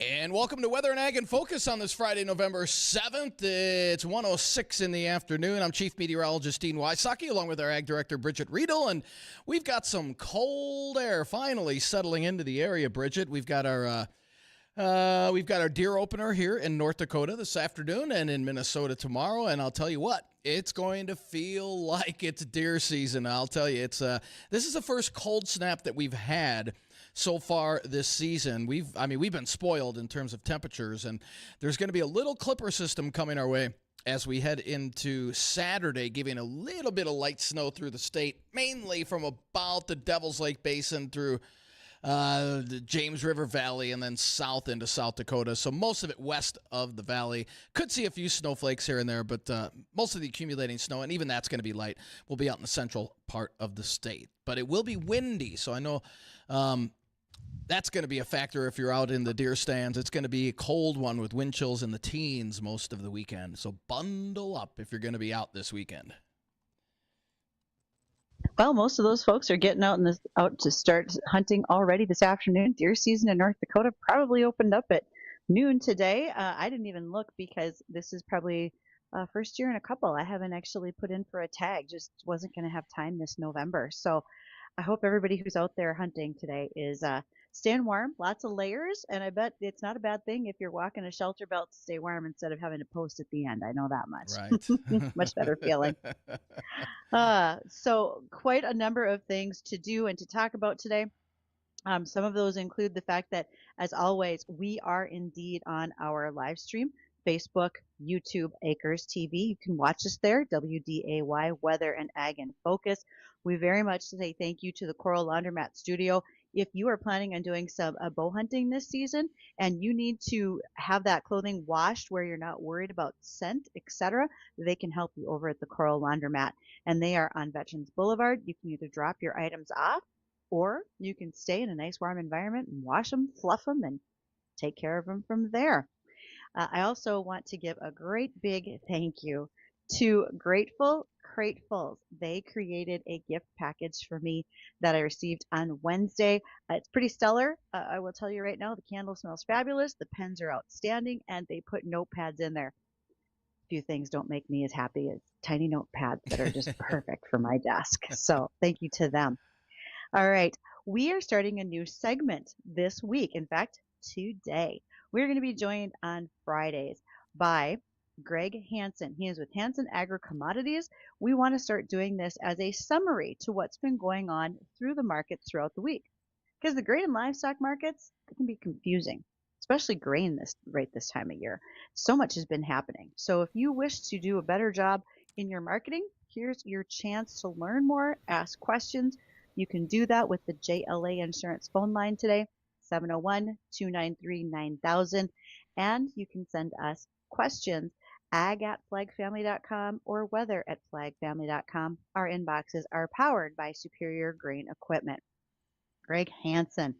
And welcome to Weather and Ag in Focus on this Friday, November 7th. It's 1:06 in the afternoon. I'm Chief Meteorologist Dean Wysocki, along with our Ag Director, Bridgette Readel. And we've got some cold air finally settling into the area, Bridgette. We've got our deer opener here in North Dakota this afternoon and in Minnesota tomorrow. And I'll tell you what, it's going to feel like it's deer season. I'll tell you, this is the first cold snap that we've had so far this season. We've been spoiled in terms of temperatures, and there's going to be a little clipper system coming our way as we head into Saturday, giving a little bit of light snow through the state, mainly from about the Devil's Lake Basin through the James River Valley and then south into South Dakota. So most of it west of the valley. Could see a few snowflakes here and there, but most of the accumulating snow, and even that's going to be light, will be out in the central part of the state. But it will be windy, so I know that's going to be a factor if you're out in the deer stands. It's going to be a cold one with wind chills in the teens most of the weekend. So bundle up if you're going to be out this weekend. Well, most of those folks are getting out to start hunting already this afternoon. Deer season in North Dakota probably opened up at noon today. I didn't even look because this is probably first year in a couple. I haven't actually put in for a tag. Just wasn't going to have time this November. So I hope everybody who's out there hunting today is staying warm, lots of layers, and I bet it's not a bad thing if you're walking a shelter belt to stay warm instead of having to post at the end. I know that much. Right. Much better feeling. So quite a number of things to do and to talk about today. Some of those include the fact that, as always, we are indeed on our live stream, Facebook, YouTube, Acres TV. You can watch us there, WDAY, Weather and Ag in Focus. We very much say thank you to the Coral Laundromat Studio. If you are planning on doing some bow hunting this season and you need to have that clothing washed where you're not worried about scent, etc., they can help you over at the Coral Laundromat. And they are on Veterans Boulevard. You can either drop your items off or you can stay in a nice warm environment and wash them, fluff them, and take care of them from there. I also want to give a great big thank you to Grateful Cratefuls. They created a gift package for me that I received on Wednesday. It's pretty stellar. I will tell you right now, the candle smells fabulous. The pens are outstanding, and they put notepads in there. A few things don't make me as happy as tiny notepads that are just perfect for my desk. So thank you to them. All right. We are starting a new segment this week. In fact, today. We're going to be joined on Fridays by Gregg Hanson. He is with Hanson AgriCommodities. We want to start doing this as a summary to what's been going on through the markets throughout the week. Because the grain and livestock markets, they can be confusing, especially grain right this time of year. So much has been happening. So if you wish to do a better job in your marketing, here's your chance to learn more, ask questions. You can do that with the JLA Insurance phone line today, 701-293-9000. And you can send us questions, ag@flagfamily.com or weather@flagfamily.com. Our inboxes are powered by Superior Grain Equipment. Gregg Hanson.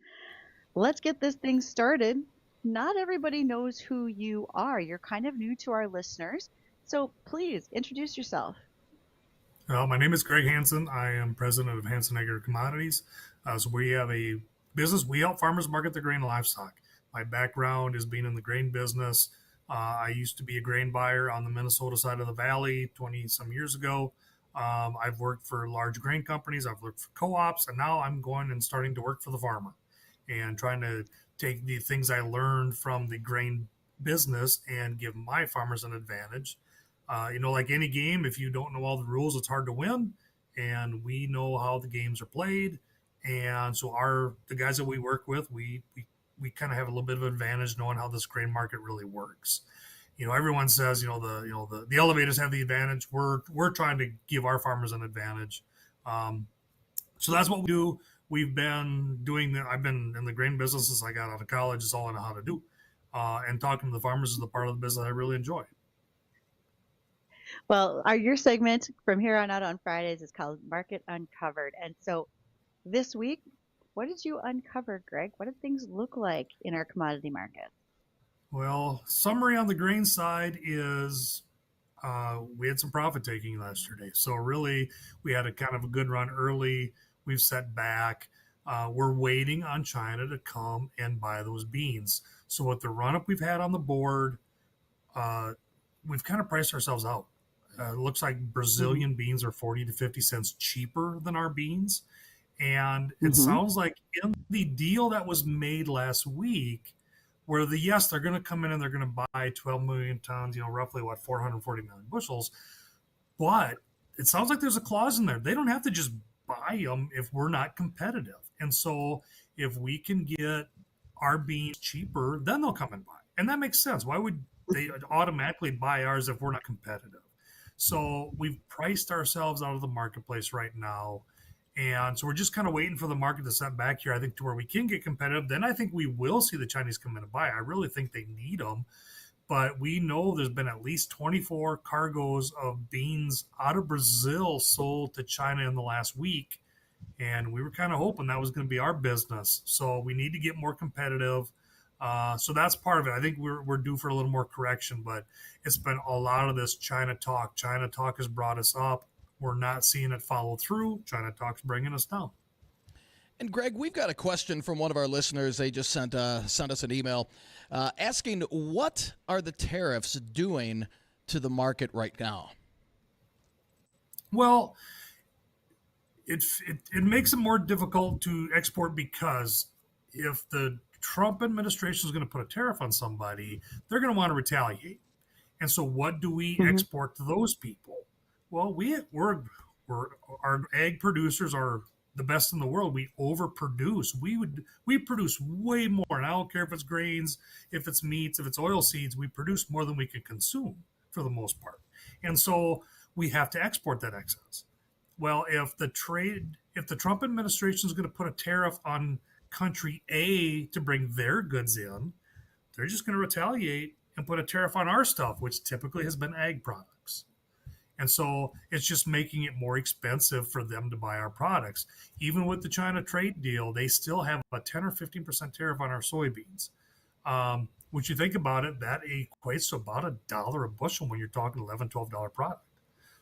Let's get this thing started. Not everybody knows who you are. You're kind of new to our listeners. So please introduce yourself. Well, my name is Gregg Hanson. I am president of Hanson AgriCommodities. So we have a business. We help farmers market their grain and livestock. My background is being in the grain business. I used to be a grain buyer on the Minnesota side of the valley 20-some years ago. I've worked for large grain companies. I've worked for co-ops, and now I'm going and starting to work for the farmer and trying to take the things I learned from the grain business and give my farmers an advantage. Like any game, if you don't know all the rules, it's hard to win. And we know how the games are played. And so the guys that we work with, we kind of have a little bit of advantage knowing how this grain market really works. Everyone says, the elevators have the advantage. We're trying to give our farmers an advantage. So that's what we do. We've been doing that. I've been in the grain business since I got out of college. It's all I know how to do. And talking to the farmers is the part of the business I really enjoy. Well, your segment from here on out on Fridays is called Market Uncovered. And so this week, what did you uncover, Gregg? What did things look like in our commodity market? Well, summary on the grain side is we had some profit taking yesterday. So really, we had a kind of a good run early. We've set back. We're waiting on China to come and buy those beans. So with the run up we've had on the board, we've kind of priced ourselves out. It looks like Brazilian beans are 40 to 50 cents cheaper than our beans. And it sounds like in the deal that was made last week, where they're going to come in and they're going to buy 12 million tons, roughly 440 million bushels. But it sounds like there's a clause in there. They don't have to just buy them if we're not competitive. And so if we can get our beans cheaper, then they'll come and buy. And that makes sense. Why would they automatically buy ours if we're not competitive? So we've priced ourselves out of the marketplace right now. And so we're just kind of waiting for the market to set back here, I think, to where we can get competitive. Then I think we will see the Chinese come in and buy. I really think they need them. But we know there's been at least 24 cargoes of beans out of Brazil sold to China in the last week. And we were kind of hoping that was going to be our business. So we need to get more competitive. So that's part of it. I think we're due for a little more correction, but it's been a lot of this China talk. China talk has brought us up. We're not seeing it follow through. China talk's bringing us down. And Greg, we've got a question from one of our listeners. They just sent us an email asking, what are the tariffs doing to the market right now? Well, it makes it more difficult to export because if the Trump administration is going to put a tariff on somebody, they're going to want to retaliate. And so what do we export to those people? Well, our ag producers are the best in the world. We overproduce. We produce way more. And I don't care if it's grains, if it's meats, if it's oil seeds, we produce more than we can consume for the most part. And so we have to export that excess. Well, if the Trump administration is going to put a tariff on country A to bring their goods in, they're just going to retaliate and put a tariff on our stuff, which typically has been ag products. And so it's just making it more expensive for them to buy our products. Even with the China trade deal, they still have a 10 or 15% tariff on our soybeans. When you think about it, that equates to about $1 a bushel when you're talking $11, $12 product.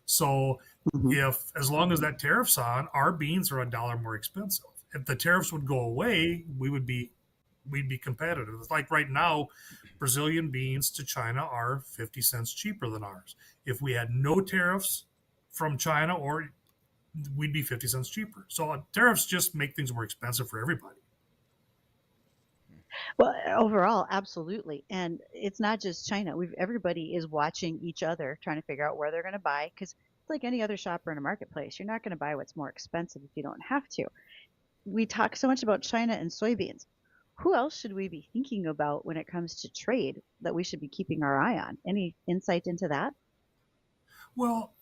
So if, as long as that tariff's on, our beans are $1 more expensive. If the tariffs would go away, we'd be competitive. It's like right now, Brazilian beans to China are 50 cents cheaper than ours. If we had no tariffs from China, we'd be 50 cents cheaper. So tariffs just make things more expensive for everybody. Well, overall, absolutely. And it's not just China. Everybody is watching each other, trying to figure out where they're going to buy, because it's like any other shopper in a marketplace. You're not going to buy what's more expensive if you don't have to. We talk so much about China and soybeans. Who else should we be thinking about when it comes to trade that we should be keeping our eye on? Any insight into that? Well,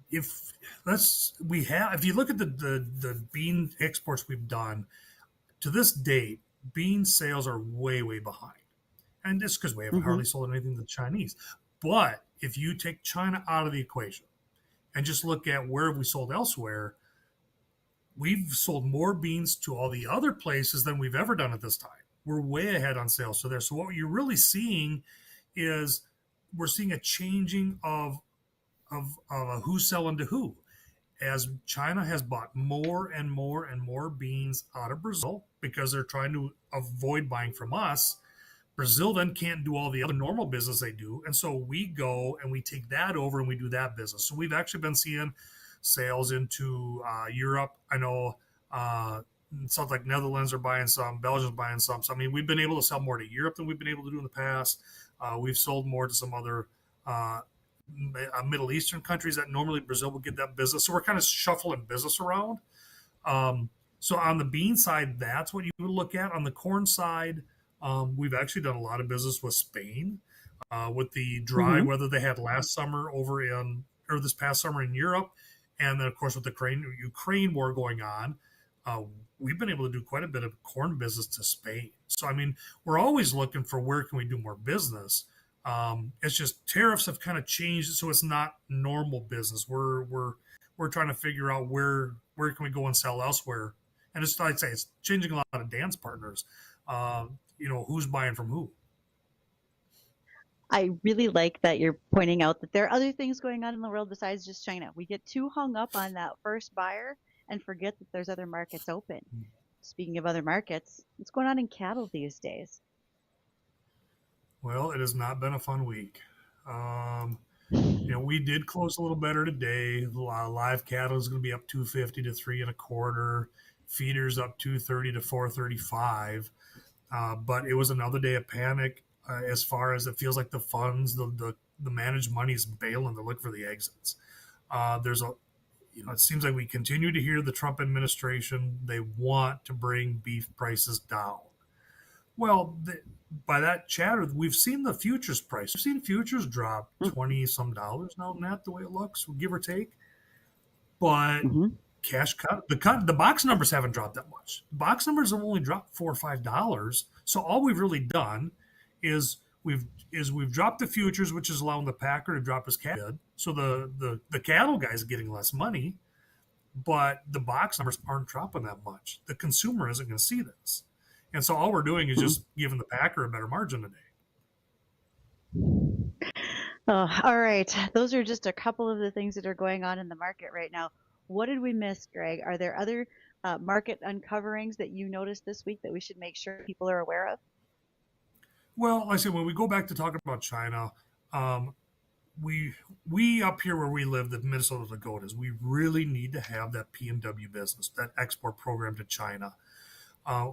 if you look at the bean exports we've done to this date, bean sales are way, way behind. And it's because we haven't hardly sold anything to the Chinese. But if you take China out of the equation and just look at where we sold elsewhere, we've sold more beans to all the other places than we've ever done at this time. We're way ahead on sales to there. So what you're really seeing is we're seeing a changing of who's selling to who. As China has bought more and more and more beans out of Brazil because they're trying to avoid buying from us, Brazil then can't do all the other normal business they do. And so we go and we take that over and we do that business. So we've actually been seeing sales into Europe. I know something like Netherlands are buying some, Belgium's buying some. So, I mean, we've been able to sell more to Europe than we've been able to do in the past. We've sold more to some other Middle Eastern countries that normally Brazil would get that business. So we're kind of shuffling business around. So on the bean side, that's what you would look at. On the corn side, we've actually done a lot of business with Spain with the dry weather they had last summer or this past summer in Europe. And then, of course, with the Ukraine war going on, we've been able to do quite a bit of corn business to Spain. So, I mean, we're always looking for where can we do more business. It's just tariffs have kind of changed, so it's not normal business. We're trying to figure out where can we go and sell elsewhere. And it's, I'd say, it's changing a lot of dance partners. Who's buying from who. I really like that you're pointing out that there are other things going on in the world besides just China. We get too hung up on that first buyer and forget that there's other markets open. Speaking of other markets, what's going on in cattle these days? Well, it has not been a fun week. Um, we did close a little better today. Live cattle is going to be up 250 to 3.25. Feeders up 230 to 435. But it was another day of panic as far as it feels like the funds, the managed money is bailing to look for the exits. There's a it seems like we continue to hear the Trump administration. They want to bring beef prices down. Well, by that chatter, we've seen the futures price. We've seen futures drop 20 some dollars now, Nat, the way it looks, give or take. But Mm-hmm. the box numbers haven't dropped that much. The box numbers have only dropped $4 or $5. So all we've really done is we've dropped the futures, which is allowing the packer to drop his cattle bid. So the cattle guy's getting less money, but the box numbers aren't dropping that much. The consumer isn't going to see this. And so all we're doing is just giving the packer a better margin today. All right. Those are just a couple of the things that are going on in the market right now. What did we miss, Greg? Are there other market uncoverings that you noticed this week that we should make sure people are aware of? Well, like I said, when we go back to talking about China, we up here where we live, the Minnesota Dakotas, we really need to have that PMW business, that export program to China.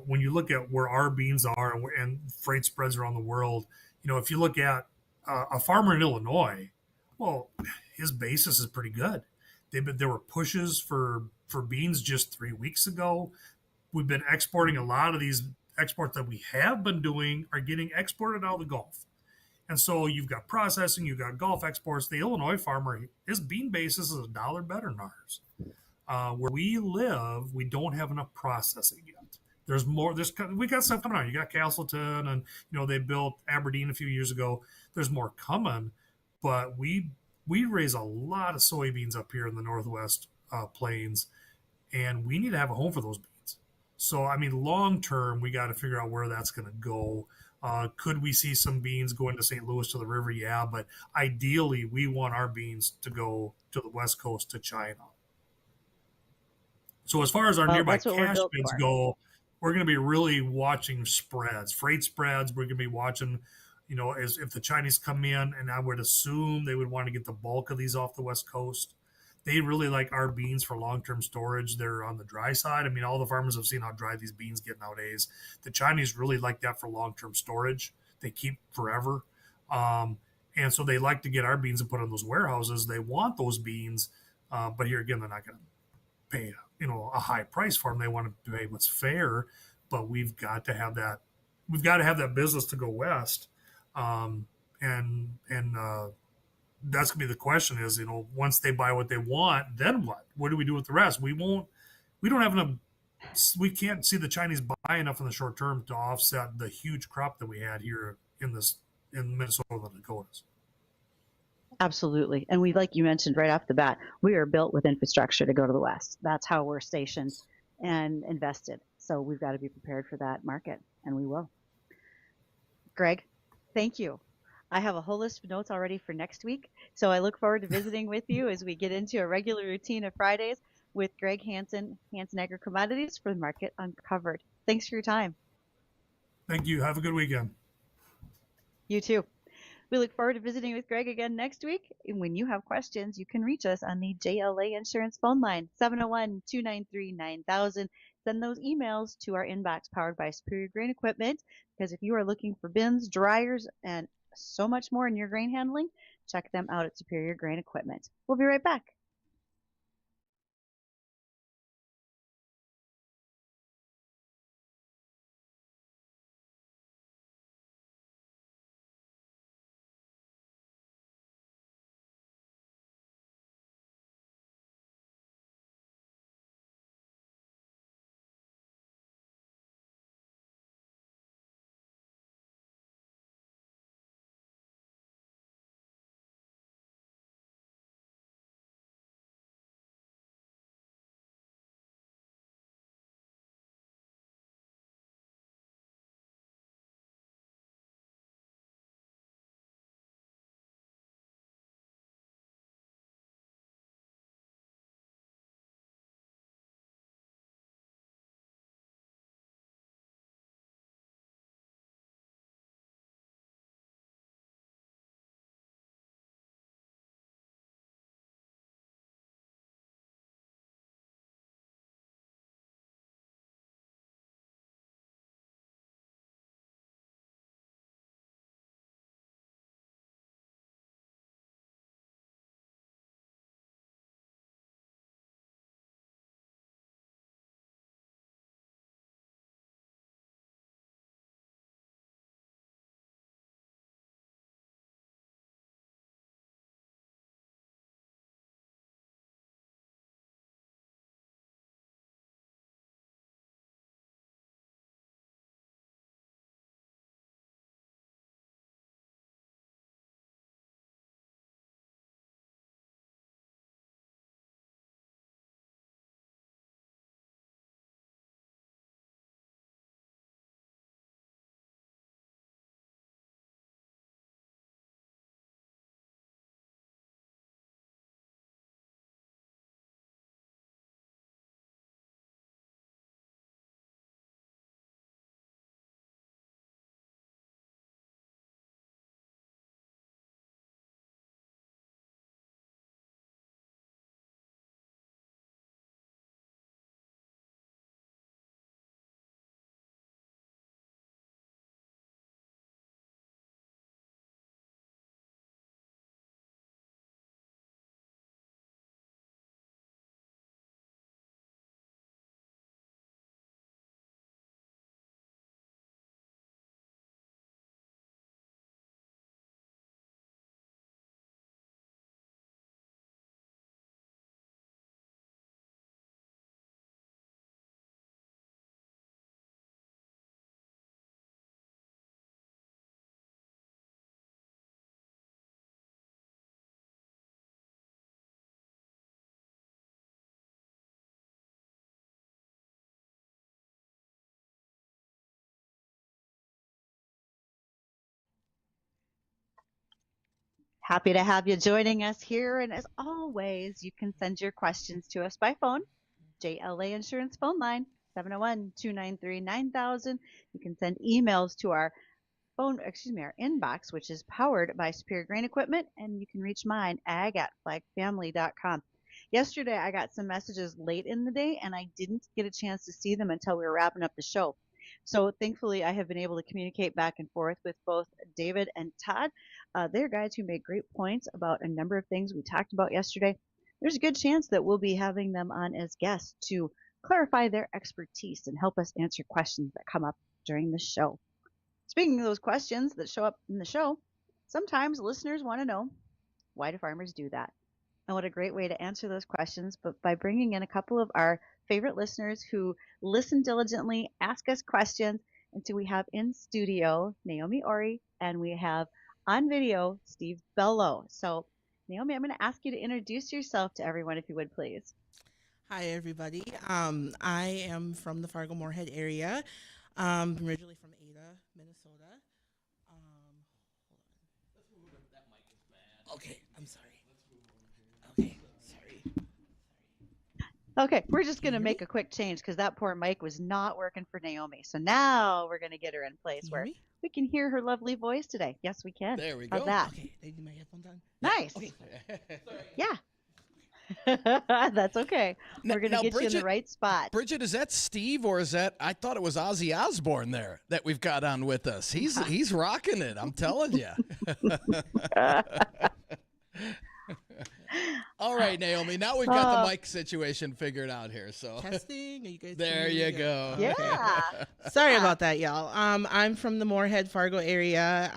When you look at where our beans are and freight spreads around the world, if you look at a farmer in Illinois, well, his basis is pretty good. There were pushes for beans just 3 weeks ago. We've been exporting a lot of these exports that we have been doing are getting exported out of the Gulf. And so you've got processing, you've got Gulf exports. The Illinois farmer, his bean basis is $1 better than ours. Where we live, we don't have enough processing yet. There's more. We got stuff coming on. You got Castleton, and they built Aberdeen a few years ago. There's more coming, but we raise a lot of soybeans up here in the Northwest plains, and we need to have a home for those beans. So I mean, long term, we got to figure out where that's going to go. Could we see some beans going to St. Louis to the river? Yeah, but ideally, we want our beans to go to the West Coast to China. So as far as our nearby cash bids go, we're going to be really watching spreads, freight spreads. We're going to be watching, as if the Chinese come in, and I would assume they would want to get the bulk of these off the West Coast. They really like our beans for long-term storage. They're on the dry side. I mean, all the farmers have seen how dry these beans get nowadays. The Chinese really like that for long-term storage. They keep forever. And so they like to get our beans and put in those warehouses. They want those beans. But here again, they're not going to pay a high price for them. They want to pay what's fair, but we've got to have that. We've got to have that business to go west, and that's gonna be the question. Is once they buy what they want, then what? What do we do with the rest? We won't. We don't have enough. We can't see the Chinese buy enough in the short term to offset the huge crop that we had here in Minnesota and the Dakotas. Absolutely. And we, like you mentioned right off the bat, we are built with infrastructure to go to the West. That's how we're stationed and invested. So we've got to be prepared for that market, and we will. Greg, thank you. I have a whole list of notes already for next week. So I look forward to visiting with you as we get into a regular routine of Fridays with Gregg Hanson, Hanson AgriCommodities for the Market Uncovered. Thanks for your time. Thank you. Have a good weekend. You too. We look forward to visiting with Greg again next week. And when you have questions, you can reach us on the JLA Insurance phone line, 701-293-9000. Send those emails to our inbox powered by Superior Grain Equipment, because if you are looking for bins, dryers, and so much more in your grain handling, check them out at Superior Grain Equipment. We'll be right back. Happy to have you joining us here. And as always, you can send your questions to us by phone, JLA Insurance phone line, 701-293-9000. You can send emails to our our inbox, which is powered by Superior Grain Equipment, and you can reach mine, ag@flagfamily.com. Yesterday, I got some messages late in the day, and I didn't get a chance to see them until we were wrapping up the show. So thankfully, I have been able to communicate back and forth with both David and Todd. They're guys who made great points about a number of things we talked about yesterday. There's a good chance that we'll be having them on as guests to clarify their expertise and help us answer questions that come up during the show. Speaking of those questions that show up in the show, sometimes listeners want to know, why do farmers do that? And what a great way to answer those questions, but by bringing in a couple of our favorite listeners who listen diligently, ask us questions. And so we have in studio Naomi Orre, and we have on video Steve Bello. So Naomi, I'm going to ask you to introduce yourself to everyone, if you would, please. Hi, everybody. I am from the Fargo-Moorhead area. I'm originally from Ada, Minnesota. Okay, I'm sorry. Okay, sorry. Okay, we're just going to make a quick change because that poor mic was not working for Naomi. So now we're going to get her in place where we can hear her lovely voice today. Yes, we can. There we go. How's that? Okay, did I do my headphones on? Nice. Okay. Yeah. That's okay. We're going to get you in the right spot. Bridgette, is that Steve or is that, I thought it was Ozzy Osbourne there that we've got on with us. He's rocking it, I'm telling you. All right, Naomi, now we've got the mic situation figured out here. So Testing. Are you guys there you go. Yeah. Sorry about that, y'all. I'm from the Moorhead, Fargo area.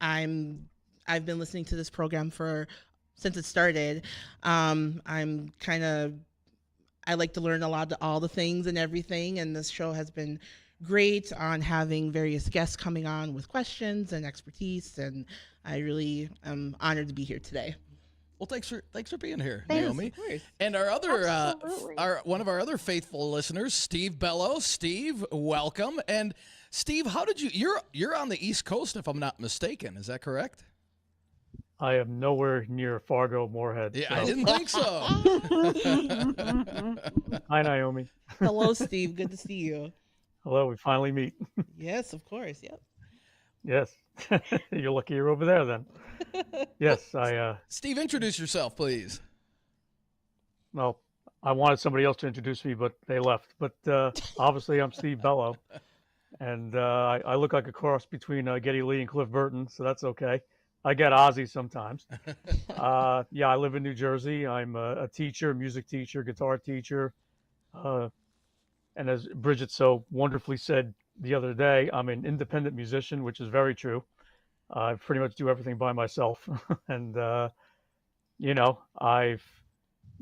I've been listening to this program since it started. I like to learn all the things and everything, and this show has been great on having various guests coming on with questions and expertise, and I really am honored to be here today. Well, thanks for being here, Thanks. Naomi. Of course. And our other Absolutely. one of our other faithful listeners, Steve Bello. Steve, welcome. And Steve, how did you're on the East Coast, if I'm not mistaken, is that correct? I am nowhere near Fargo, Moorhead. Yeah, so. I didn't think so. Hi, Naomi. Hello, Steve. Good to see you. Hello, we finally meet. Yes, of course. Yep. Yes. You're lucky you're over there then. Yes, Steve, introduce yourself, please. well, I wanted somebody else to introduce me, but they left. But obviously I'm Steve Bello, and I look like a cross between Geddy Lee and Cliff Burton, so that's okay. I get Ozzy sometimes. Yeah, I live in New Jersey. I'm a teacher, music teacher, guitar teacher. And as Bridgette so wonderfully said the other day, I'm an independent musician, which is very true. I pretty much do everything by myself. And, I've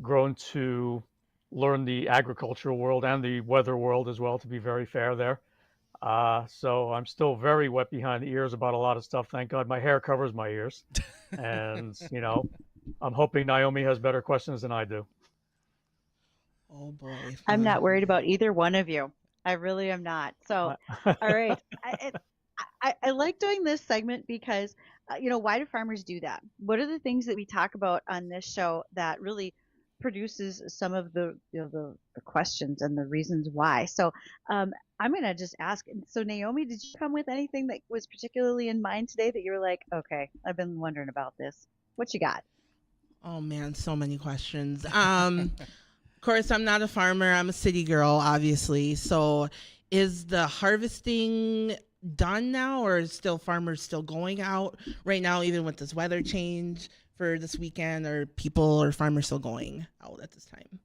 grown to learn the agricultural world and the weather world as well, to be very fair there. So I'm still very wet behind the ears about a lot of stuff. Thank God my hair covers my ears. And, I'm hoping Naomi has better questions than I do. Oh boy. I'm not worried about either one of you. I really am not. So, all right. I like doing this segment because, why do farmers do that? What are the things that we talk about on this show that really produces some of the questions and the reasons why? So, I'm going to just ask. So, Naomi, did you come with anything that was particularly in mind today that you were like, okay, I've been wondering about this? What you got? Oh man, so many questions. Of course, I'm not a farmer. I'm a city girl, obviously. So is the harvesting done now, or is farmers still going out right now, even with this weather change for this weekend? Are people or farmers still going out at this time?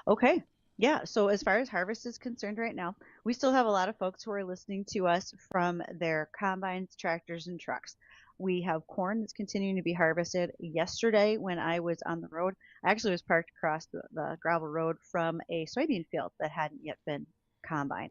Okay. Yeah. So as far as harvest is concerned right now, we still have a lot of folks who are listening to us from their combines, tractors, and trucks. We have corn that's continuing to be harvested. Yesterday, when I was on the road, I actually was parked across the gravel road from a soybean field that hadn't yet been combined.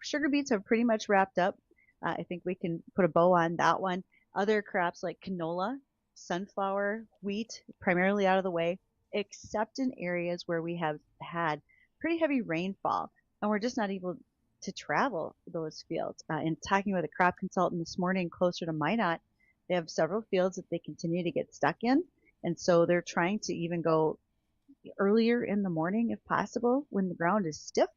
Sugar beets have pretty much wrapped up. I think we can put a bow on that one. Other crops like canola, sunflower, wheat, primarily out of the way, except in areas where we have had pretty heavy rainfall, and we're just not able to travel those fields. And talking with a crop consultant this morning closer to Minot, They have several fields that they continue to get stuck in. And so they're trying to even go earlier in the morning if possible when the ground is stiff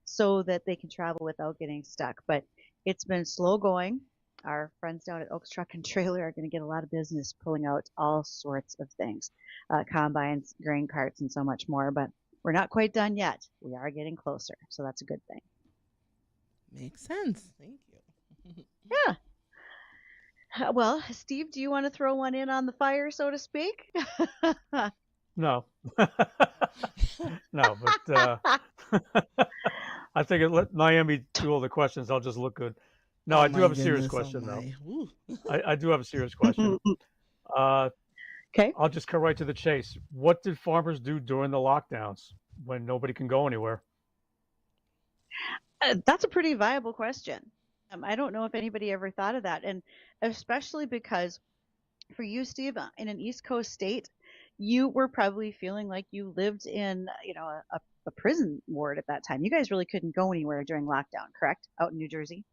so that they can travel without getting stuck. But it's been slow going. Our friends down at Oaks Truck and Trailer are going to get a lot of business pulling out all sorts of things, combines, grain carts, and so much more. But we're not quite done yet. We are getting closer, so that's a good thing. Makes sense. Thank you. Yeah. Well, Steve, do you want to throw one in on the fire, so to speak? No. No, but I think let Naomi do all the questions. I'll just look good. No, I do have a serious question, though. I do have a serious question. Okay. I'll just cut right to the chase. What did farmers do during the lockdowns when nobody can go anywhere? That's a pretty viable question. I don't know if anybody ever thought of that. And especially because for you, Steve, in an East Coast state, you were probably feeling like you lived in, a prison ward at that time. You guys really couldn't go anywhere during lockdown, correct? Out in New Jersey?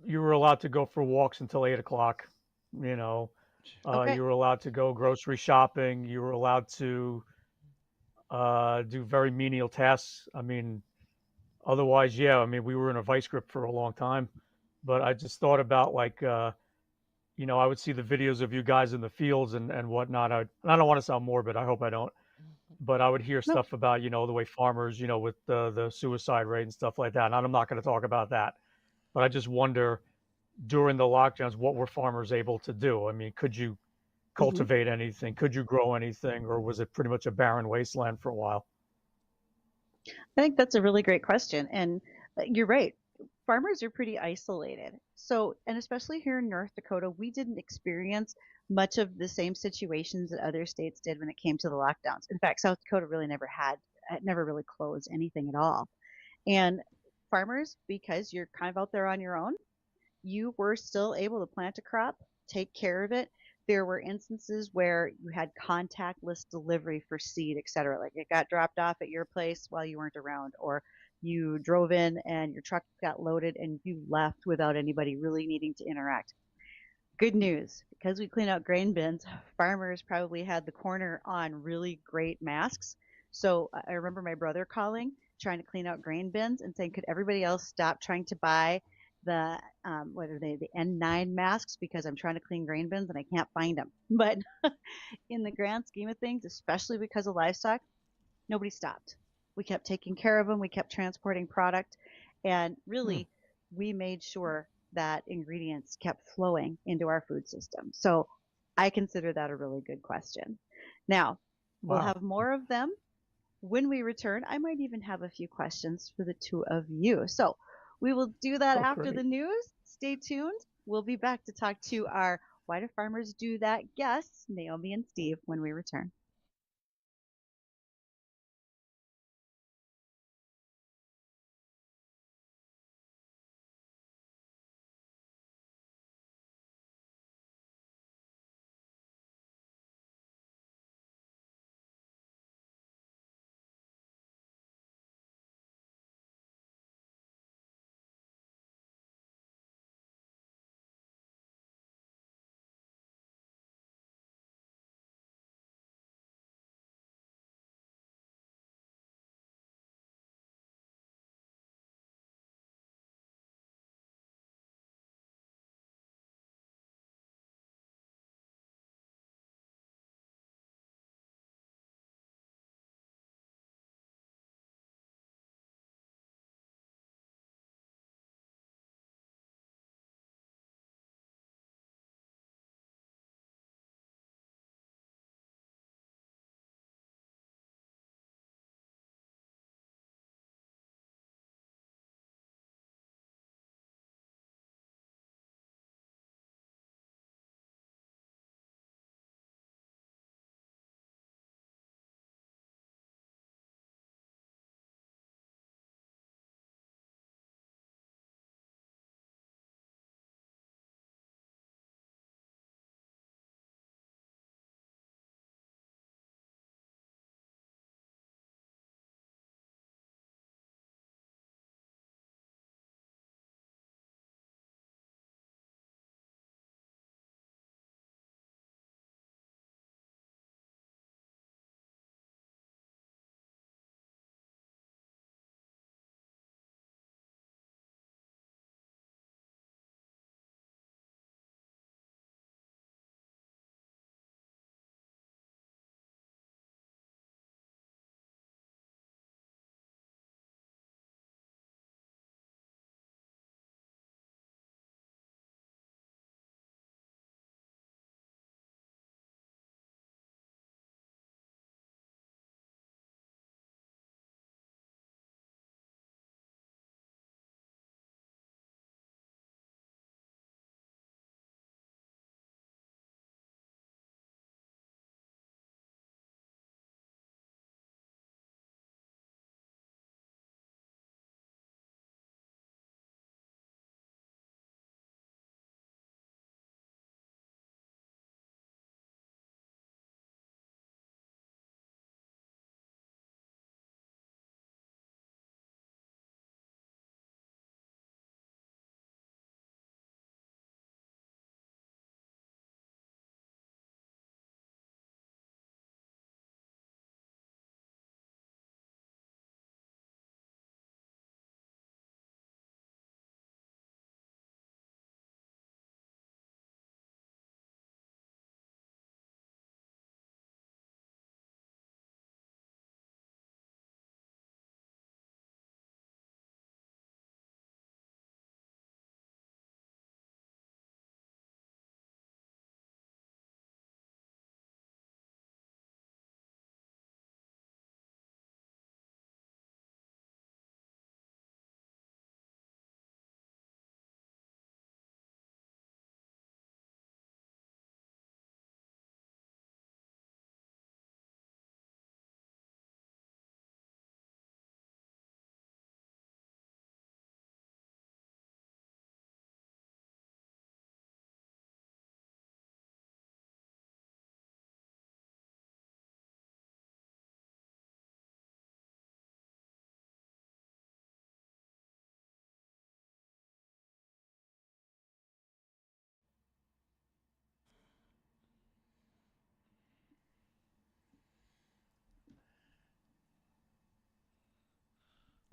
You were allowed to go for walks until 8 o'clock. You know, Okay. you were allowed to go grocery shopping. You were allowed to do very menial tasks. I mean, otherwise, yeah. I mean, we were in a vice grip for a long time. But I just thought about like, I would see the videos of you guys in the fields and whatnot. And I don't want to sound morbid. I hope I don't. But I would hear No. stuff about, the way farmers, with the suicide rate and stuff like that. And I'm not going to talk about that. But I just wonder during the lockdowns, what were farmers able to do? I mean, could you cultivate anything? Could you grow anything? Or was it pretty much a barren wasteland for a while? I think that's a really great question. And you're right. Farmers are pretty isolated. So, and especially here in North Dakota, we didn't experience much of the same situations that other states did when it came to the lockdowns. In fact, South Dakota really never really closed anything at all. And farmers, because you're kind of out there on your own, you were still able to plant a crop, take care of it. There were instances where you had contactless delivery for seed, et cetera. Like it got dropped off at your place while you weren't around, or you drove in and your truck got loaded and you left without anybody really needing to interact. Good news, because we clean out grain bins, farmers probably had the corner on really great masks. So I remember my brother calling, trying to clean out grain bins and saying, could everybody else stop trying to buy the what are they, the N9 masks, because I'm trying to clean grain bins and I can't find them. But in the grand scheme of things, especially because of livestock, nobody stopped. We kept taking care of them. We kept transporting product, and really, we made sure that ingredients kept flowing into our food system. So I consider that a really good question. Now, we'll have more of them when we return. I might even have a few questions for the two of you. So we will do that after the news. Stay tuned. We'll be back to talk to our Why Do Farmers Do That guests, Naomi and Steve, when we return.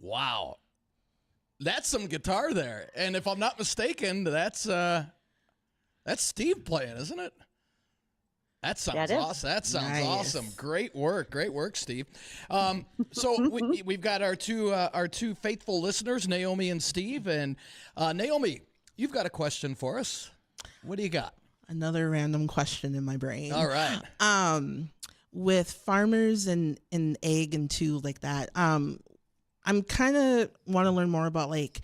Wow. That's some guitar there. And if I'm not mistaken, that's Steve playing, isn't it? That sounds awesome. That sounds awesome. Great work, Steve. So we've got our two faithful listeners, Naomi and Steve. And Naomi, you've got a question for us. What do you got? Another random question in my brain. All right. With farmers and ag and too like that, I'm kind of want to learn more about like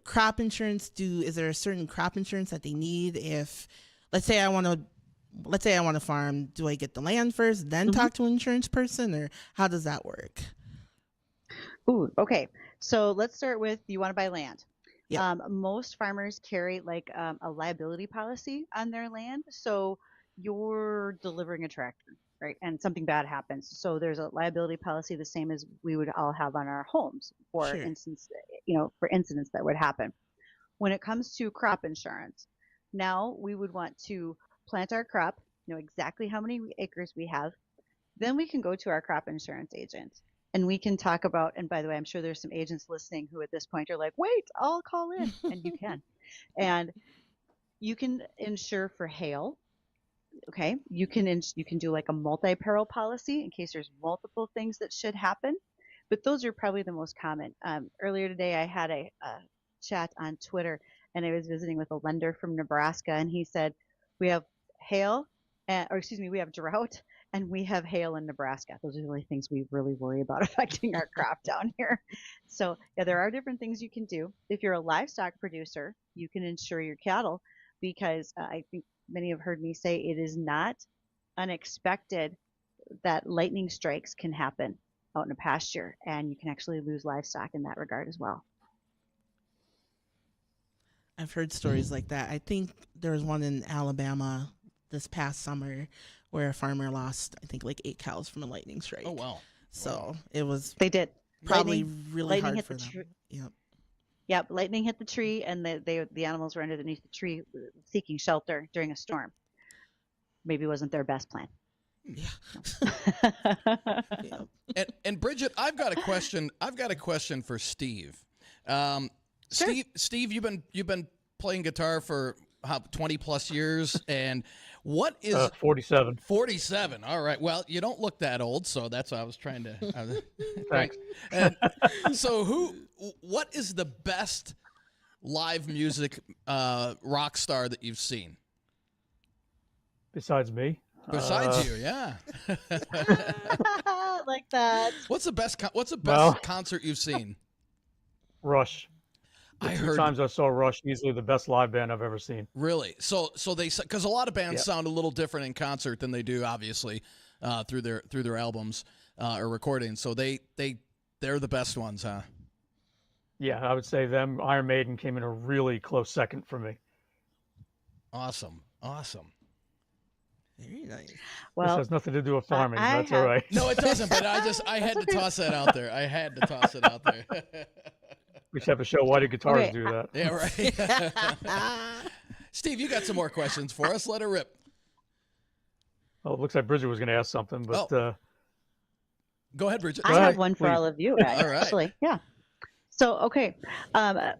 crop insurance. Is there a certain crop insurance that they need if, let's say I want to farm, do I get the land first, then talk to an insurance person, or how does that work? Ooh, okay. So let's start with, you want to buy land. Yeah. Most farmers carry like a liability policy on their land. So you're delivering a tractor, right? And something bad happens. So there's a liability policy, the same as we would all have on our homes for instance, for incidents that would happen. When it comes to crop insurance, now we would want to plant our crop, know exactly how many acres we have. Then we can go to our crop insurance agent and we can talk about, and by the way, I'm sure there's some agents listening who at this point are like, wait, I'll call in, and you can. And you can insure for hail. Okay, you can do like a multi-peril policy in case there's multiple things that should happen, but those are probably the most common. Earlier today, I had a chat on Twitter, and I was visiting with a lender from Nebraska, and he said, we have we have drought, and we have hail in Nebraska. Those are the only things we really worry about affecting our crop down here. So yeah, there are different things you can do. If you're a livestock producer, you can insure your cattle, because I think many have heard me say it is not unexpected that lightning strikes can happen out in a pasture, and you can actually lose livestock in that regard as well. I've heard stories like that. I think there was one in Alabama this past summer where a farmer lost, I think, like 8 cows from a lightning strike. Oh, wow. So it was They did. probably really lightning hard hit for the them. tree. Yep. Yep, lightning hit the tree, and the animals were underneath the tree seeking shelter during a storm. Maybe wasn't their best plan. Yeah. Yeah. And Bridgette, I've got a question for Steve. Sure. Steve, you've been playing guitar for 20 plus years, and what is 47? 47. All right. Well, you don't look that old, so that's what I was trying to. Thanks. And so, what is the best live music rock star that you've seen Besides me? besides you? Yeah. Like that. What's the best concert you've seen? Rush. I Two heard times I saw Rush, easily the best live band I've ever seen. Really. So because a lot of bands sound a little different in concert than they do, obviously, through their albums or recordings. So they're the best ones, huh? Yeah, I would say them. Iron Maiden came in a really close second for me. Awesome. Very nice. Well, This has nothing to do with farming. I That's have- all right. No, it doesn't. But I had to toss that out there. We should have a show. Why do guitars Okay. do that? Yeah, right. Steve, you got some more questions for us. Let her rip. Oh, it looks like Bridgette was going to ask something, but Go ahead, Bridgette. I Go have ahead, one for please. all of you, All right. actually. Yeah. So, okay. I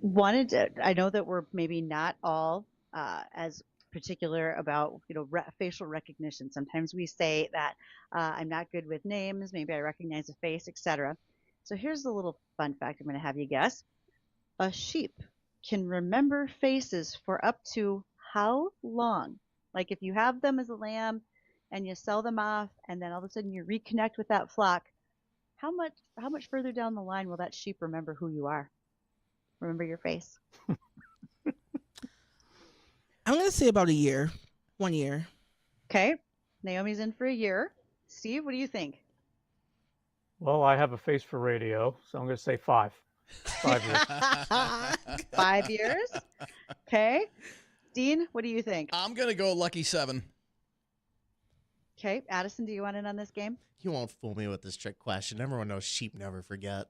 know that we're maybe not all as particular about, facial recognition. Sometimes we say that I'm not good with names. Maybe I recognize a face, etc. So here's a little fun fact I'm going to have you guess. A sheep can remember faces for up to how long? Like if you have them as a lamb and you sell them off and then all of a sudden you reconnect with that flock, how much further down the line will that sheep remember who you are? Remember your face? I'm going to say about a year. 1 year. Okay. Naomi's in for a year. Steve, what do you think? well, I have a face for radio, so I'm going to say 5. 5 years. 5 years? Okay. Dean, what do you think? I'm gonna go lucky 7. Okay. Addison, do you want in on this game? You won't fool me with this trick question. Everyone knows sheep never forget.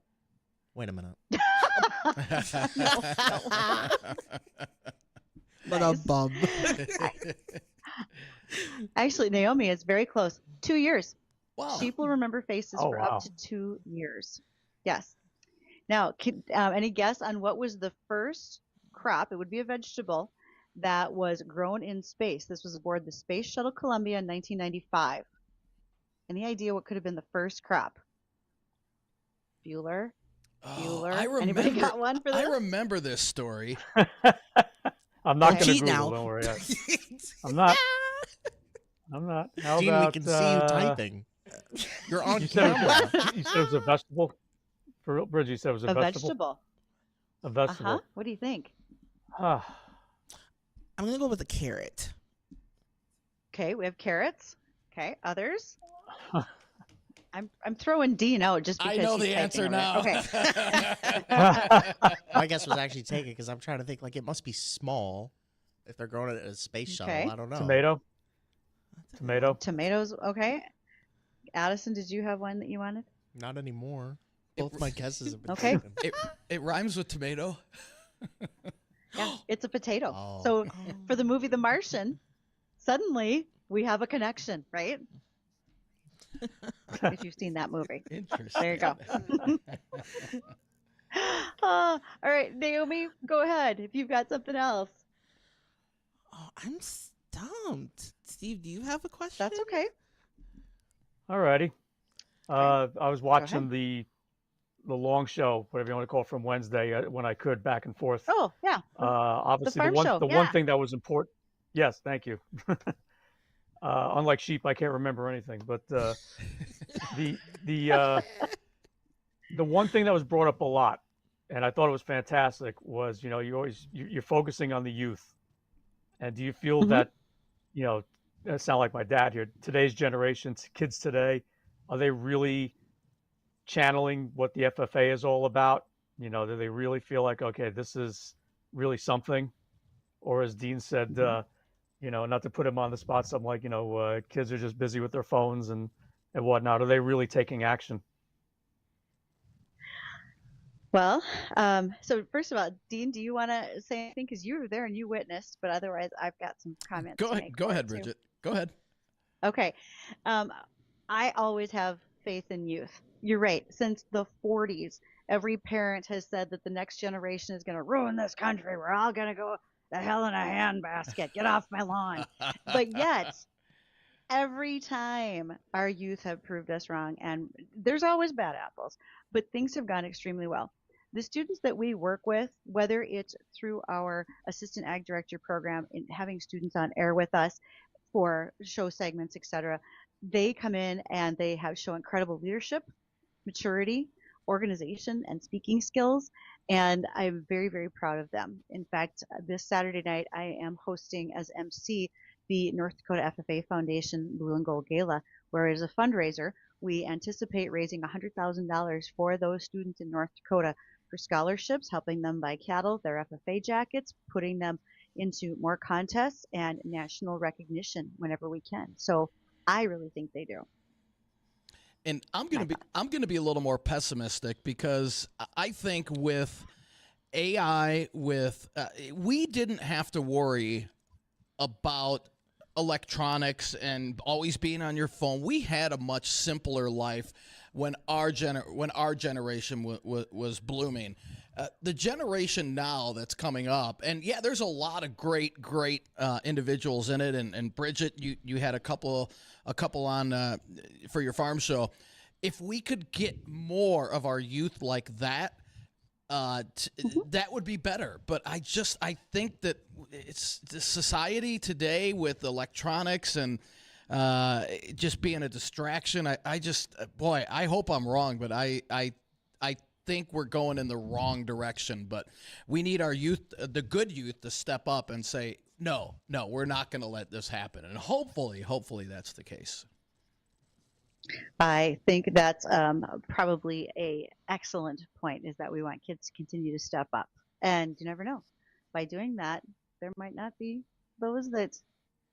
Wait a minute. But a bum. Actually, Naomi is very close. 2 years. Wow. Sheep will remember faces Oh, for wow. up to 2 years. Yes. Now, any guess on what was the first crop? It would be a vegetable that was grown in space. This was aboard the Space Shuttle Columbia in 1995. Any idea what could have been the first crop? Bueller? Anybody got one for this? I remember this story. I'm not going to Cheat Google. now. Don't worry. I'm not. How Gene, about, we can see you typing. You're on you said camera. you said it was a vegetable. For real, Bridget, you said it was a vegetable. A vegetable. What do you think? I'm gonna go with a carrot. Okay, we have carrots. Okay, others? I'm throwing Dean out just because I know he's the answer typing over now. there. Okay. My guess was actually taken because I'm trying to think like it must be small if they're growing it at a space shuttle. Okay. I don't know. Tomato. Tomatoes. Okay. Addison, did you have one that you wanted? Not anymore. Both my guesses have been Okay. taken. It rhymes with tomato. Yeah, it's a potato. Oh. So for the movie The Martian, suddenly we have a connection, right? If you've seen that movie. Interesting. There you go. All right, Naomi, go ahead if you've got something else. Oh, I'm stumped. Steve, do you have a question? That's okay. Alrighty. I was watching ahead. the long show, whatever you want to call it, from Wednesday when I could, back and forth. Oh, yeah. Obviously, farm show, the yeah. one thing that was important. Yes, thank you. Unlike sheep, I can't remember anything. But the one thing that was brought up a lot, and I thought it was fantastic, was you're focusing on the youth, and do you feel that I sound like my dad here? Today's generation, kids today, are they really channeling what the FFA is all about? Do they really feel like, okay, this is really something? Or as Dean said, not to put him on the spot, something like, kids are just busy with their phones and whatnot. Are they really taking action? Well, so first of all, Dean, do you want to say anything? Because you were there and you witnessed, but otherwise I've got some comments Go to ahead. make Go for ahead, it, too. Bridget. Go ahead. Okay. I always have faith in youth. You're right. Since the 40s, every parent has said that the next generation is going to ruin this country. We're all going to go the hell in a handbasket. Get off my lawn. But yet, every time our youth have proved us wrong, and there's always bad apples, but things have gone extremely well. The students that we work with, whether it's through our assistant ag director program and having students on air with us for show segments, etc., they come in and they show incredible leadership, maturity, organization, and speaking skills. And I'm very, very proud of them. In fact, this Saturday night, I am hosting as MC the North Dakota FFA Foundation Blue and Gold Gala, where as a fundraiser, we anticipate raising $100,000 for those students in North Dakota for scholarships, helping them buy cattle, their FFA jackets, putting them into more contests and national recognition whenever we can. So I really think they do. And I'm gonna be a little more pessimistic because I think with AI, we didn't have to worry about electronics and always being on your phone. We had a much simpler life when our generation was blooming. The generation now that's coming up, and yeah, there's a lot of great individuals in it. And Bridgette, you had a couple on for your farm show. If we could get more of our youth like that, that would be better. But I think that it's the society today with electronics and just being a distraction. I hope I'm wrong, but I think we're going in the wrong direction. But we need our youth, the good youth, to step up and say, no, we're not going to let this happen. And hopefully that's the case. I think that's probably a excellent point, is that we want kids to continue to step up. And you never know. By doing that, there might not be those that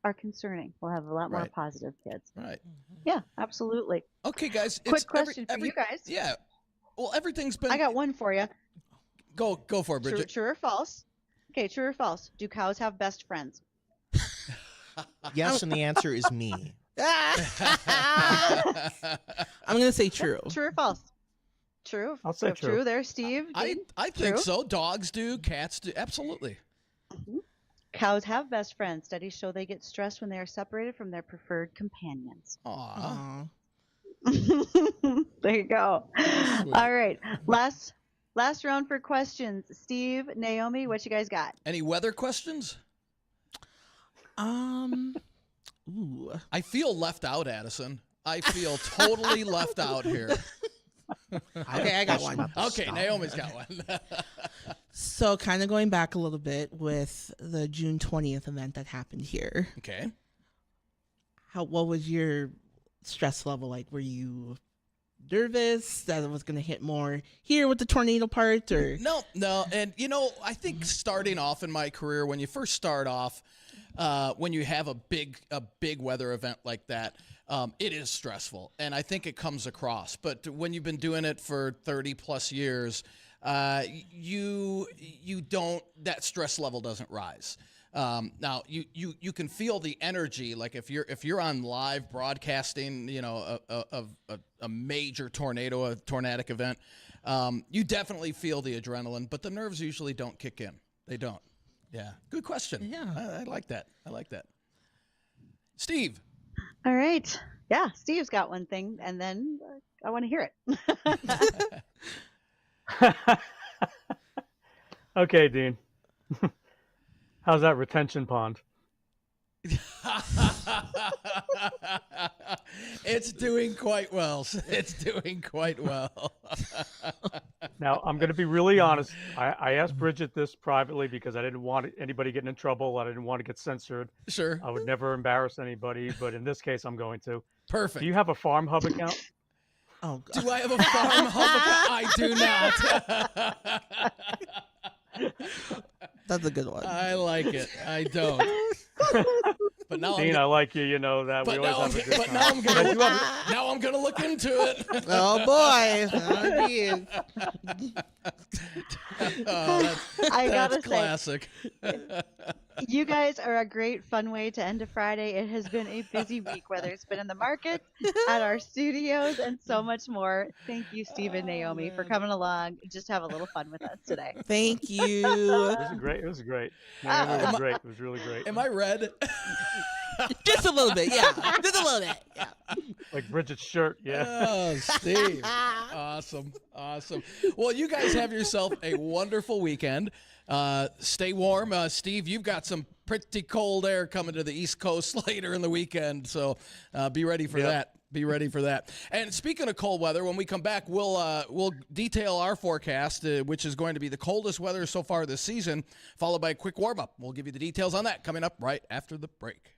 are concerning. We'll have a lot more positive kids. Right. Yeah, absolutely. Okay, guys. Quick question for you guys. Yeah. Well, everything's been... I got one for you. Go for it, Bridgette. True or false? Okay, true or false? Do cows have best friends? Yes, and the answer is me. I'm going to say true. True or false? True. I'll say true. True there, Steve. I Dean? think True. so. Dogs do, cats do. Absolutely. Cows have best friends. Studies show they get stressed when they are separated from their preferred companions. Aw. Aw. There you go. Sweet. All right. Last round for questions. Steve, Naomi, what you guys got? Any weather questions? Ooh. I feel left out, Addison. I feel totally left out here. Okay, I got one. Okay, Naomi's got one. So, kind of going back a little bit with the June 20th event that happened here. Okay. What was your stress level like? Were you nervous that it was going to hit more here with the tornado part, or No. And, I think starting off in my career, when you first start off, when you have a big weather event like that, it is stressful. And I think it comes across. But when you've been doing it for 30 plus years, you don't, that stress level doesn't rise. Now you can feel the energy, like if you're on live broadcasting, of a major tornado, a tornadic event, you definitely feel the adrenaline, but the nerves usually don't kick in. They don't. Yeah. Good question. Yeah. I like that. Steve. All right. Yeah, Steve's got one thing, and then I want to hear it. Okay, Dean. How's that retention pond? It's doing quite well. Now, I'm going to be really honest. I asked Bridgette this privately because I didn't want anybody getting in trouble. I didn't want to get censored. Sure. I would never embarrass anybody, but in this case, I'm going to. Perfect. Do you have a Farm Hub account? oh god. Do I have a farm hub account? I do not. That's a good one. I like it. I don't. But now Dean, I like you. You know that. But we always have a good time. now I'm gonna look into it. Oh boy. Oh, geez. I That's gotta say, classic. you guys are a great fun way to end a Friday. It has been a busy week, whether it's been in the markets, at our studios, and so much more. Thank you, Steve and Naomi, for coming along. Just have a little fun with us today. Thank you. It was great. Naomi was great. It was really great. Am I red? Just a little bit, yeah. Just a little bit. Yeah. Like Bridgette's shirt, yeah. Oh, Steve. Awesome. Well, you guys have yourself a wonderful weekend. Stay warm. Steve, you've got some pretty cold air coming to the East Coast later in the weekend, so be ready for that. Be ready for that. And speaking of cold weather, when we come back, we'll detail our forecast, which is going to be the coldest weather so far this season, followed by a quick warm-up. We'll give you the details on that coming up right after the break.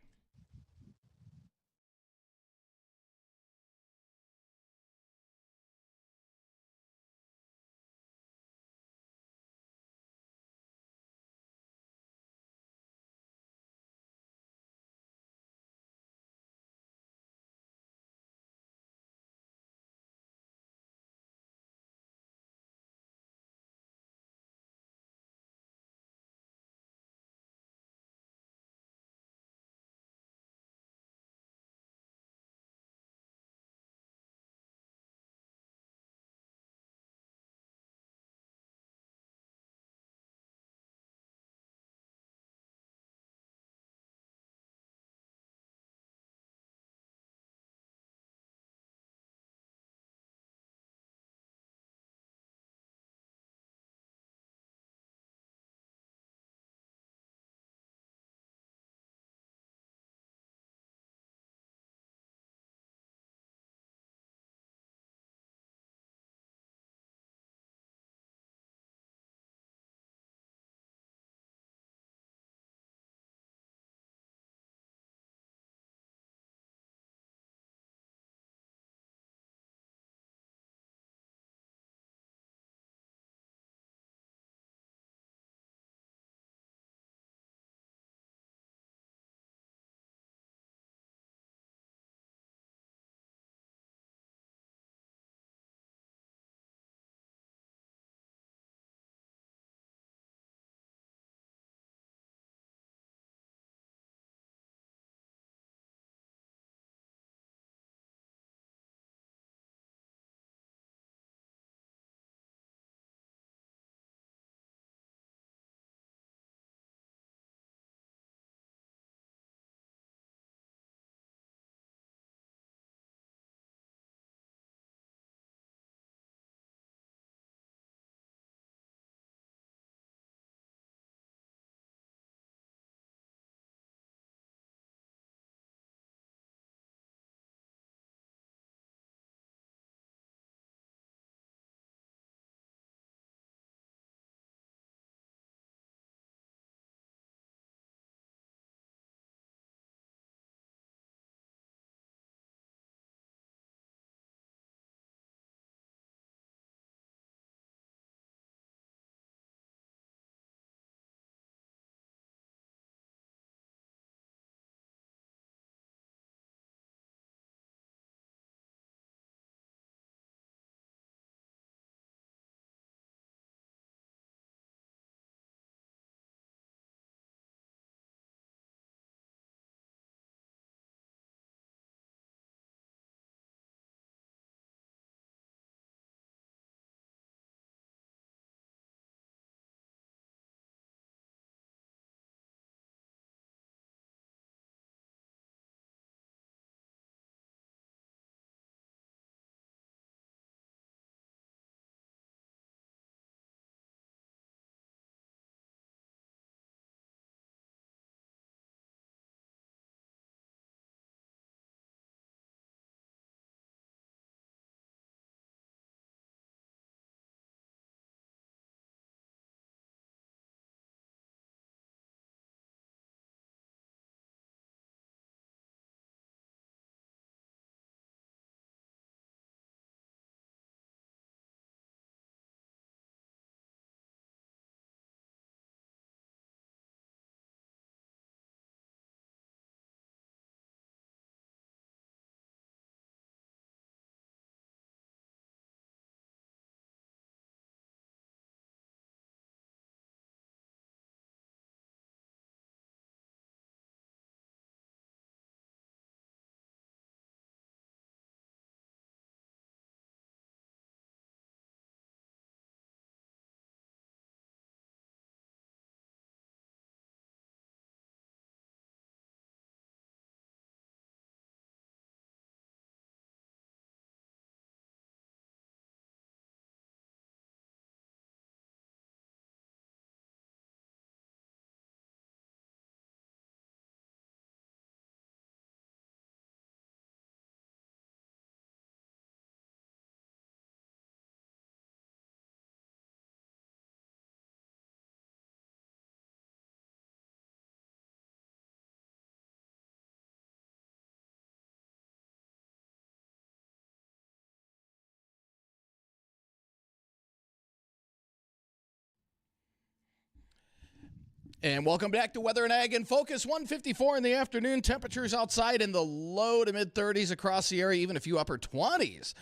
And welcome back to Weather and Ag in Focus. 1:54 in the afternoon. Temperatures outside in the low to mid 30s across the area, even a few upper 20s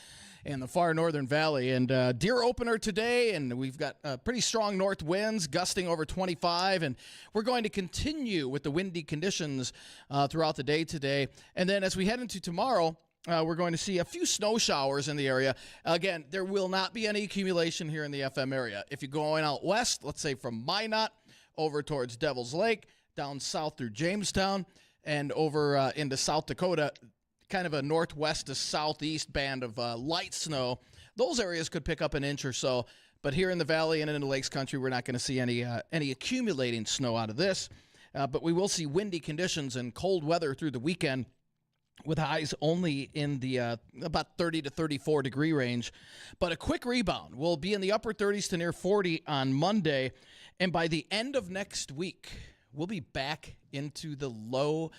in the far northern valley. And deer opener today, and we've got pretty strong north winds gusting over 25. And we're going to continue with the windy conditions throughout the day today. And then as we head into tomorrow, we're going to see a few snow showers in the area. Again, there will not be any accumulation here in the FM area. If you're going out west, let's say from Minot over towards Devil's Lake, down south through Jamestown, and over into South Dakota, kind of a northwest to southeast band of light snow. Those areas could pick up an inch or so. But here in the valley and in the Lakes country, we're not going to see any accumulating snow out of this. But we will see windy conditions and cold weather through the weekend, with highs only in the about 30 to 34 degree range. But a quick rebound. We'll be in the upper 30s to near 40 on Monday. And by the end of next week, we'll be back into the low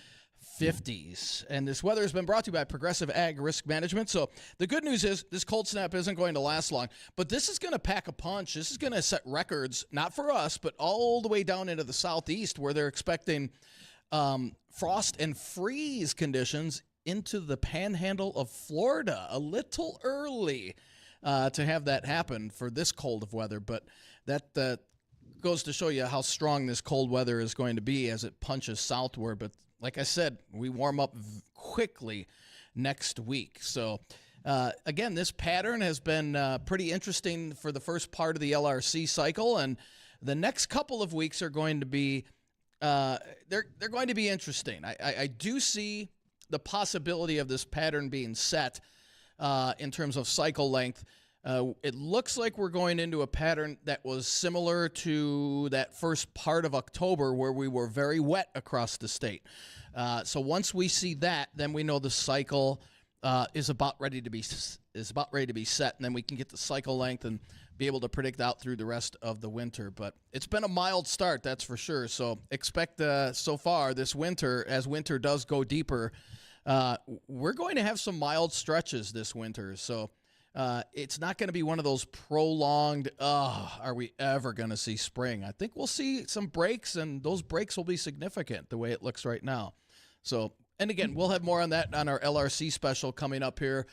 50s. And this weather has been brought to you by Progressive Ag Risk Management. So the good news is this cold snap isn't going to last long. But this is going to pack a punch. This is going to set records, not for us, but all the way down into the southeast, where they're expecting frost and freeze conditions into the panhandle of Florida. A little early to have that happen for this cold of weather, but that goes to show you how strong this cold weather is going to be as it punches southward. But like I said, we warm up quickly next week. So again, this pattern has been pretty interesting for the first part of the LRC cycle, and the next couple of weeks are going to be they're going to be interesting. I do see the possibility of this pattern being set in terms of cycle length. It looks like we're going into a pattern that was similar to that first part of October, where we were very wet across the state. So once we see that, then we know the cycle is about ready to be set, and then we can get the cycle length and be able to predict out through the rest of the winter. But it's been a mild start, that's for sure. So expect so far this winter, as winter does go deeper, we're going to have some mild stretches this winter. So it's not going to be one of those prolonged, are we ever going to see spring? I think we'll see some breaks, and those breaks will be significant the way it looks right now. So, and again, we'll have more on that on our LRC special coming up here.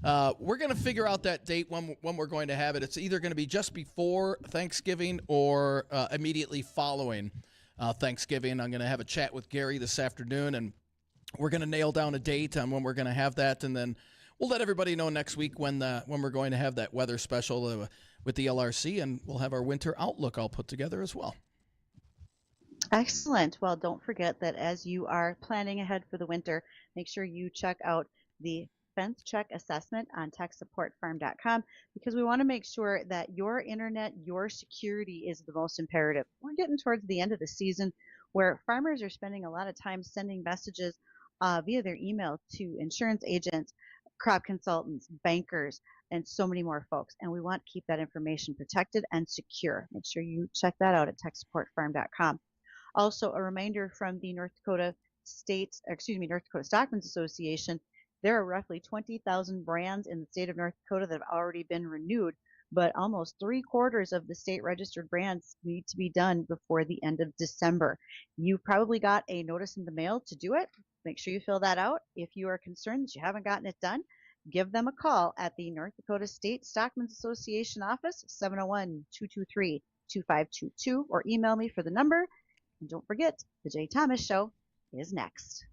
We're going to figure out that date when we're going to have it. It's either going to be just before Thanksgiving or immediately following Thanksgiving. I'm going to have a chat with Gary this afternoon, and we're going to nail down a date on when we're going to have that, and then we'll let everybody know next week when we're going to have that weather special with the LRC, and we'll have our winter outlook all put together as well. Excellent. Well, don't forget that as you are planning ahead for the winter, make sure you check out the fence check assessment on techsupportfarm.com, because we want to make sure that your internet, your security is the most imperative. We're getting towards the end of the season where farmers are spending a lot of time sending messages via their email to insurance agents, crop consultants, bankers, and so many more folks. And we want to keep that information protected and secure. Make sure you check that out at techsupportfarm.com. Also, a reminder from the North Dakota Stockmen's Association. There are roughly 20,000 brands in the state of North Dakota that have already been renewed, but almost 3/4 of the state registered brands need to be done before the end of December. You probably got a notice in the mail to do it. Make sure you fill that out. If you are concerned that you haven't gotten it done, give them a call at the North Dakota State Stockmen's Association office, 701-223-2522, or email me for the number. And don't forget, the Jay Thomas Show is next.